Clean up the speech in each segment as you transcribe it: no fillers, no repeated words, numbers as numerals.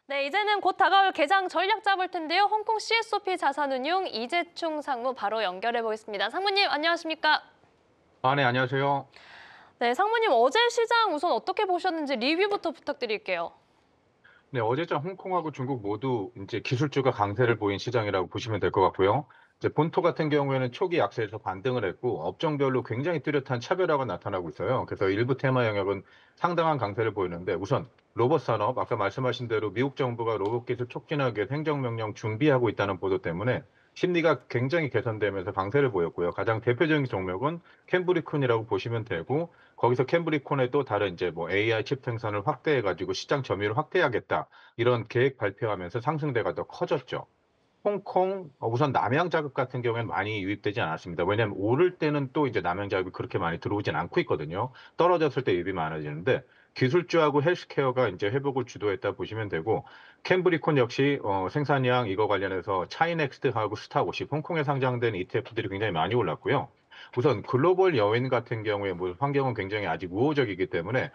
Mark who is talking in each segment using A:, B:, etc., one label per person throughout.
A: 네, 이제는 곧 다가올 개장 전략 잡을 텐데요. 홍콩 CSOP 자산운용 이재충 상무 바로 연결해 보겠습니다. 상무님, 안녕하십니까?
B: 아, 네, 안녕하세요.
A: 네, 상무님 어제 시장 우선 어떻게 보셨는지 리뷰부터 부탁드릴게요.
B: 네, 어제자 홍콩하고 중국 모두 이제 기술주가 강세를 보인 시장이라고 보시면 될 것 같고요. 이제 본토 같은 경우에는 초기 약세에서 반등을 했고 업종별로 굉장히 뚜렷한 차별화가 나타나고 있어요. 그래서 일부 테마 영역은 상당한 강세를 보이는데 우선 로봇 산업, 아까 말씀하신 대로 미국 정부가 로봇 기술 촉진하기 위해 행정명령 준비하고 있다는 보도 때문에 심리가 굉장히 개선되면서 강세를 보였고요. 가장 대표적인 종목은 캠브리콘이라고 보시면 되고 거기서 캠브리콘의 또 다른 이제 뭐 AI 칩 생산을 확대해 가지고 시장 점유율을 확대하겠다. 이런 계획 발표하면서 상승세가 더 커졌죠. 홍콩 우선 남양 자극 같은 경우에는 많이 유입되지 않았습니다. 왜냐하면 오를 때는 또 이제 남양 자극이 그렇게 많이 들어오진 않고 있거든요. 떨어졌을 때 유입이 많아지는데 기술주하고 헬스케어가 이제 회복을 주도했다 보시면 되고 캠브리콘 역시 생산량 이거 관련해서 차이넥스트하고 스타50 홍콩에 상장된 ETF들이 굉장히 많이 올랐고요. 우선 글로벌 여행 같은 경우에 뭐 환경은 굉장히 아직 우호적이기 때문에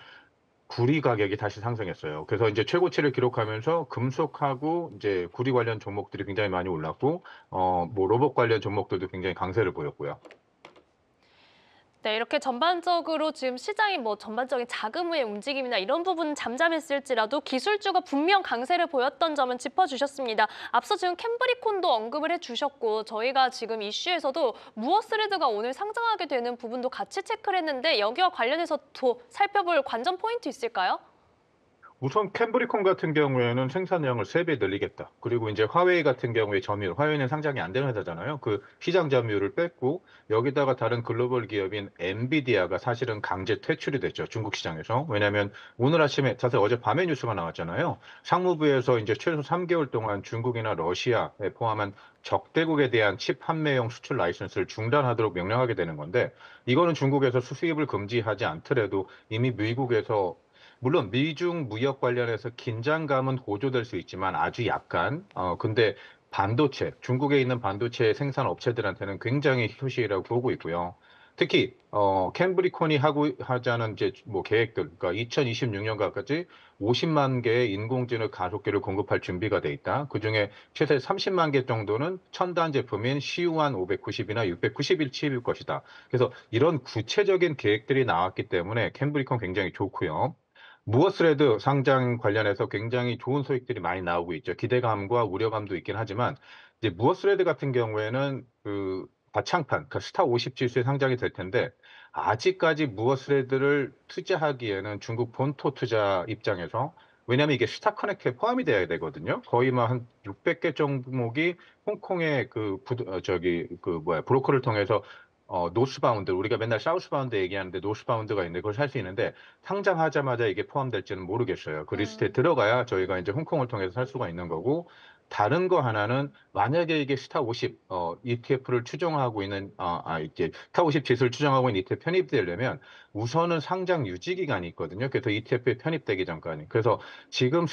B: 구리 가격이 다시 상승했어요. 그래서 이제 최고치를 기록하면서 금속하고 이제 구리 관련 종목들이 굉장히 많이 올랐고 뭐 로봇 관련 종목들도 굉장히 강세를 보였고요.
A: 네, 이렇게 전반적으로 지금 시장이 뭐 전반적인 자금의 움직임이나 이런 부분은 잠잠했을지라도 기술주가 분명 강세를 보였던 점은 짚어주셨습니다. 앞서 지금 캠브리콘도 언급을 해주셨고 저희가 지금 이슈에서도 무어스레드가 오늘 상장하게 되는 부분도 같이 체크를 했는데 여기와 관련해서 더 살펴볼 관전 포인트 있을까요?
B: 우선 캠브리콘 같은 경우에는 생산량을 3배 늘리겠다. 그리고 이제 화웨이 같은 경우에 점유율, 화웨이는 상장이 안 되는 회사잖아요. 그 시장 점유율을 뺐고 여기다가 다른 글로벌 기업인 엔비디아가 사실은 강제 퇴출이 됐죠. 중국 시장에서. 왜냐하면 오늘 아침에 사실 어젯밤에 뉴스가 나왔잖아요. 상무부에서 이제 최소 3개월 동안 중국이나 러시아에 포함한 적대국에 대한 칩 판매용 수출 라이선스를 중단하도록 명령하게 되는 건데 이거는 중국에서 수수입을 금지하지 않더라도 이미 미국에서 물론 미중 무역 관련해서 긴장감은 고조될 수 있지만 아주 약간 근데 반도체, 중국에 있는 반도체 생산 업체들한테는 굉장히 효시라고 보고 있고요. 특히 캠브리콘이 하자는 이제 뭐 계획들, 그러니까 2026년까지 50만 개의 인공지능 가속기를 공급할 준비가 돼 있다. 그중에 최대 30만 개 정도는 첨단 제품인 CU한 590이나 691 칩일 것이다. 그래서 이런 구체적인 계획들이 나왔기 때문에 캠브리콘 굉장히 좋고요. 무어스레드 상장 관련해서 굉장히 좋은 소식들이 많이 나오고 있죠. 기대감과 우려감도 있긴 하지만 이제 무어스레드 같은 경우에는 그 가창판, 그 스타 50 지수에 상장이 될 텐데 아직까지 무어스레드를 투자하기에는 중국 본토 투자 입장에서 왜냐하면 이게 스타 커넥트에 포함이 돼야 되거든요. 거의 뭐 한 600개 종목이 홍콩의 저기 그 뭐야 브로커를 통해서 노스바운드 우리가 맨날 사우스바운드 얘기하는데 노스바운드가 있는데 그걸 살 수 있는데 상장하자마자 이게 포함될지는 모르겠어요. 그 리스트에 들어가야 저희가 이제 홍콩을 통해서 살 수가 있는 거고 다른 거 하나는 만약에 이게 스타 50 ETF를 추정하고 있는 이제 스타 50 지수를 추정하고 있는 ETF 편입이 되려면 우선은 상장 유지 기간이 있거든요. 그래서 ETF에 편입되기 전까지. 그래서 지금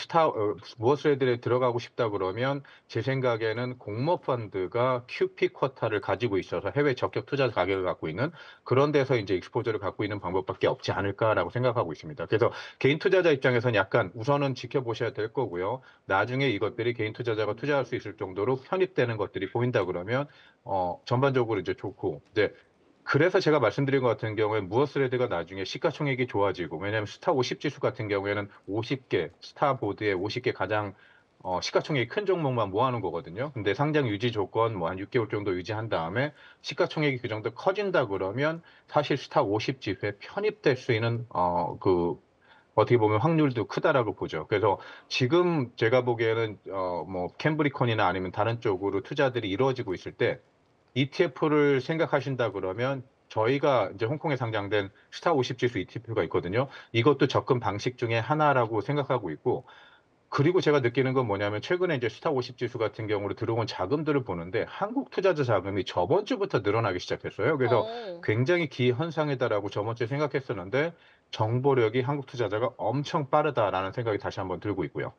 B: 무엇에들에 들어가고 싶다 그러면 제 생각에는 공모 펀드가 QP 쿼타를 가지고 있어서 해외 적격 투자 가격을 갖고 있는 그런 데서 이제 익스포저를 갖고 있는 방법밖에 없지 않을까라고 생각하고 있습니다. 그래서 개인 투자자 입장에서는 약간 우선은 지켜보셔야 될 거고요. 나중에 이것들이 개인 투자자가 투자할 수 있을 정도로 편입되는 것들이 보인다 그러면 전반적으로 이제 좋고 이제 그래서 제가 말씀드린 것 같은 경우에 무어스레드가 나중에 시가총액이 좋아지고 왜냐하면 스타 50 지수 같은 경우에는 50개 스타 보드에 50개 가장 시가총액이 큰 종목만 모아놓은 거거든요. 근데 상장 유지 조건 뭐 한 6개월 정도 유지한 다음에 시가총액이 그 정도 커진다 그러면 사실 스타 50 지수에 편입될 수 있는 어떻게 보면 확률도 크다라고 보죠. 그래서 지금 제가 보기에는 뭐 캠브리콘이나 아니면 다른 쪽으로 투자들이 이루어지고 있을 때 ETF를 생각하신다 그러면 저희가 이제 홍콩에 상장된 스타 50 지수 ETF가 있거든요. 이것도 접근 방식 중에 하나라고 생각하고 있고 그리고 제가 느끼는 건 뭐냐면 최근에 이제 스타 50 지수 같은 경우로 들어온 자금들을 보는데 한국 투자자 자금이 저번 주부터 늘어나기 시작했어요. 그래서
A: 어.
B: 굉장히 기현상이다라고 저번 주에 생각했었는데 정보력이 한국 투자자가 엄청 빠르다라는 생각이 다시 한번 들고 있고요.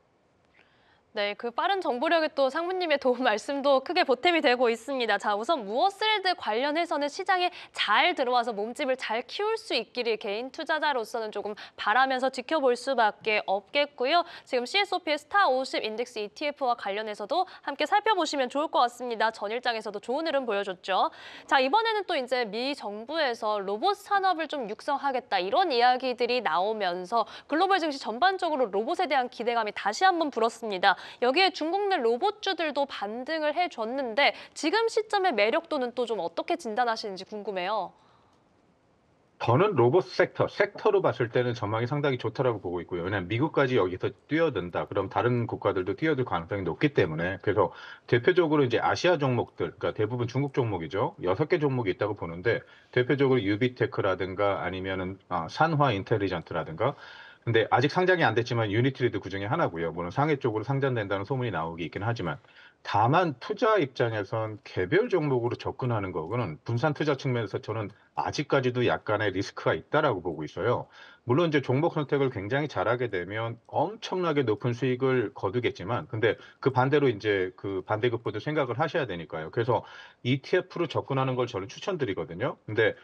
A: 네, 그 빠른 정보력에 또 상무님의 도움 말씀도 크게 보탬이 되고 있습니다. 자, 우선 무어스레드 관련해서는 시장에 잘 들어와서 몸집을 잘 키울 수 있기를 개인 투자자로서는 조금 바라면서 지켜볼 수밖에 없겠고요. 지금 CSOP의 스타 50 인덱스 ETF와 관련해서도 함께 살펴보시면 좋을 것 같습니다. 전일장에서도 좋은 흐름 보여줬죠. 자, 이번에는 또 이제 미 정부에서 로봇 산업을 좀 육성하겠다 이런 이야기들이 나오면서 글로벌 증시 전반적으로 로봇에 대한 기대감이 다시 한번 불었습니다. 여기에 중국 내 로봇주들도 반등을 해줬는데 지금 시점의 매력도는 또 좀 어떻게 진단하시는지 궁금해요.
B: 저는 로봇 섹터로 봤을 때는 전망이 상당히 좋다라고 보고 있고요. 왜냐하면 미국까지 여기서 뛰어든다. 그럼 다른 국가들도 뛰어들 가능성이 높기 때문에 그래서 대표적으로 이제 아시아 종목들, 그러니까 대부분 중국 종목이죠. 6개 종목이 있다고 보는데 대표적으로 유비테크라든가 아니면은 산화 인텔리전트라든가 근데 아직 상장이 안 됐지만 유니트리도 그중에 하나고요. 물론 상해 쪽으로 상장된다는 소문이 나오기 있긴 하지만 다만 투자 입장에선 개별 종목으로 접근하는 거고는 분산 투자 측면에서 저는 아직까지도 약간의 리스크가 있다라고 보고 있어요. 물론 이제 종목 선택을 굉장히 잘하게 되면 엄청나게 높은 수익을 거두겠지만, 근데 그 반대로 이제 그 반대급부도 생각을 하셔야 되니까요. 그래서 ETF로 접근하는 걸 저는 추천드리거든요. 근데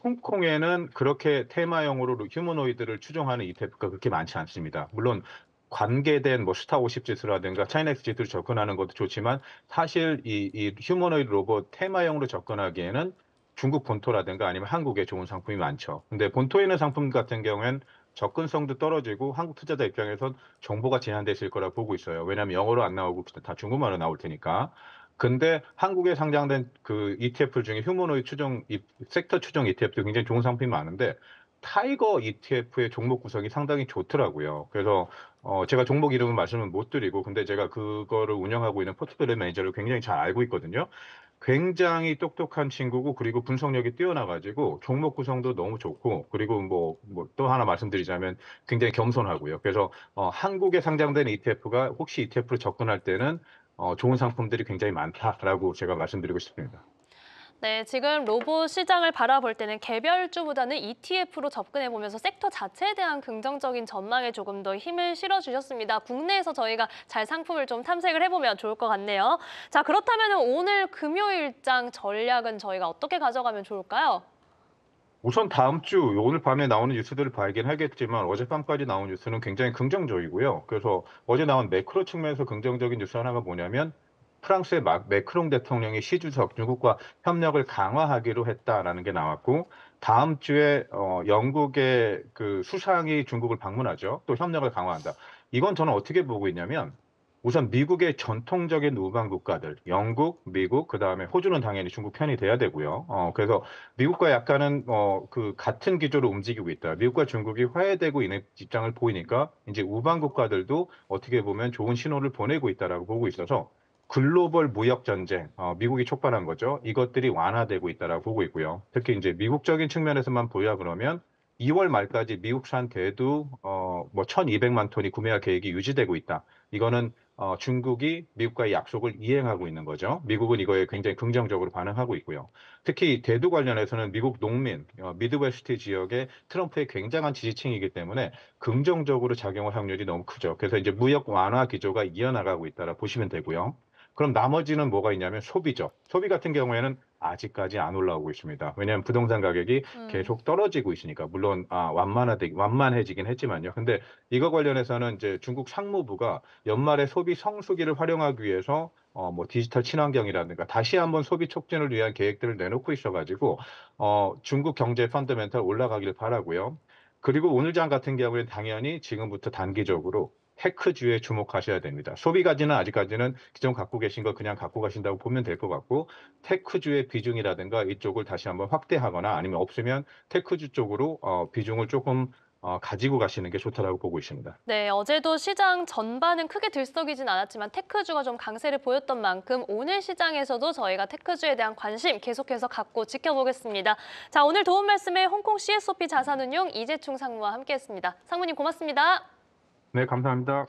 B: 홍콩에는 그렇게 테마형으로 휴머노이드를 추종하는 ETF가 그렇게 많지 않습니다. 물론 관계된 뭐 스타 50 지수라든가 차이넥스 지수를 접근하는 것도 좋지만 사실 이 휴머노이드 로봇 테마형으로 접근하기에는 중국 본토라든가 아니면 한국에 좋은 상품이 많죠. 근데 본토에 있는 상품 같은 경우엔 접근성도 떨어지고 한국 투자자 입장에선 정보가 제한되실 거라 보고 있어요. 왜냐하면 영어로 안 나오고 다 중국말로 나올 테니까. 근데 한국에 상장된 그 ETF 중에 휴머노이드 섹터 추정 ETF도 굉장히 좋은 상품이 많은데 타이거 ETF의 종목 구성이 상당히 좋더라고요. 그래서 제가 종목 이름은 말씀을 못 드리고 근데 제가 그거를 운영하고 있는 포트폴리오 매니저를 굉장히 잘 알고 있거든요. 굉장히 똑똑한 친구고 그리고 분석력이 뛰어나가지고 종목 구성도 너무 좋고 그리고 뭐 또 하나 말씀드리자면 굉장히 겸손하고요. 그래서 한국에 상장된 ETF가 혹시 ETF로 접근할 때는 좋은 상품들이 굉장히 많다라고 제가 말씀드리고 싶습니다.
A: 네, 지금 로봇 시장을 바라볼 때는 개별주보다는 ETF로 접근해 보면서 섹터 자체에 대한 긍정적인 전망에 조금 더 힘을 실어주셨습니다. 국내에서 저희가 잘 상품을 좀 탐색을 해보면 좋을 것 같네요. 자, 그렇다면 오늘 금요일장 전략은 저희가 어떻게 가져가면 좋을까요?
B: 우선 다음 주 오늘 밤에 나오는 뉴스들을 봐야긴 하겠지만 어젯밤까지 나온 뉴스는 굉장히 긍정적이고요. 그래서 어제 나온 매크로 측면에서 긍정적인 뉴스 하나가 뭐냐면 프랑스의 매크롱 대통령이 시 주석 중국과 협력을 강화하기로 했다라는 게 나왔고 다음 주에 영국의 그 수상이 중국을 방문하죠. 또 협력을 강화한다. 이건 저는 어떻게 보고 있냐면 우선 미국의 전통적인 우방 국가들, 영국, 미국, 그다음에 호주는 당연히 중국 편이 돼야 되고요. 그래서 미국과 약간은 그 같은 기조로 움직이고 있다. 미국과 중국이 화해되고 있는 입장을 보이니까 이제 우방 국가들도 어떻게 보면 좋은 신호를 보내고 있다라고 보고 있어서 글로벌 무역 전쟁, 미국이 촉발한 거죠. 이것들이 완화되고 있다라고 보고 있고요. 특히 이제 미국적인 측면에서만 보야 그러면 2월 말까지 미국산 대두 뭐 1,200만 톤이 구매할 계획이 유지되고 있다. 이거는 중국이 미국과의 약속을 이행하고 있는 거죠. 미국은 이거에 굉장히 긍정적으로 반응하고 있고요. 특히 대두 관련해서는 미국 농민, 미드웨스트 지역의 트럼프의 굉장한 지지층이기 때문에 긍정적으로 작용할 확률이 너무 크죠. 그래서 이제 무역 완화 기조가 이어나가고 있다라 보시면 되고요. 그럼 나머지는 뭐가 있냐면 소비죠. 소비 같은 경우에는 아직까지 안 올라오고 있습니다. 왜냐하면 부동산 가격이 계속 떨어지고 있으니까. 물론 완만해지긴 했지만요. 근데 이거 관련해서는 이제 중국 상무부가 연말에 소비 성수기를 활용하기 위해서 뭐 디지털 친환경이라든가 다시 한번 소비 촉진을 위한 계획들을 내놓고 있어가지고 중국 경제 펀더멘털 올라가기를 바라고요. 그리고 오늘 장 같은 경우에 당연히 지금부터 단기적으로 테크주에 주목하셔야 됩니다. 소비까지는 아직까지는 기존 갖고 계신 거 그냥 갖고 가신다고 보면 될 것 같고 테크주의 비중이라든가 이쪽을 다시 한번 확대하거나 아니면 없으면 테크주 쪽으로 비중을 조금 가지고 가시는 게 좋다라고 보고 있습니다.
A: 네, 어제도 시장 전반은 크게 들썩이진 않았지만 테크주가 좀 강세를 보였던 만큼 오늘 시장에서도 저희가 테크주에 대한 관심 계속해서 갖고 지켜보겠습니다. 자, 오늘 도움 말씀에 홍콩 CSOP 자산운용 이재충 상무와 함께했습니다. 상무님 고맙습니다.
B: 네, 감사합니다.